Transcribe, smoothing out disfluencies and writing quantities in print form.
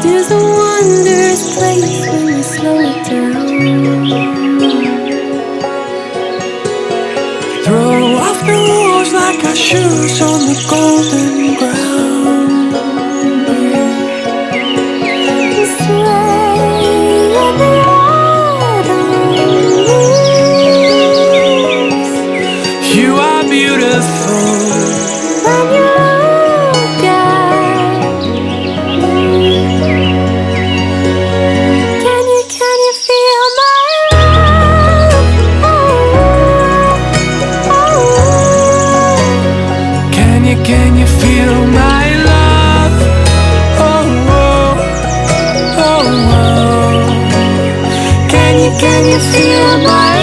There's a wondrous place when you slow it down. Throw off the rules like our shoes on the golden ground. Sway in the autumn leaves. You are beautiful. When you look at me, can you feel my love? Can you feel my love? Oh, oh, oh, oh. Can you feel my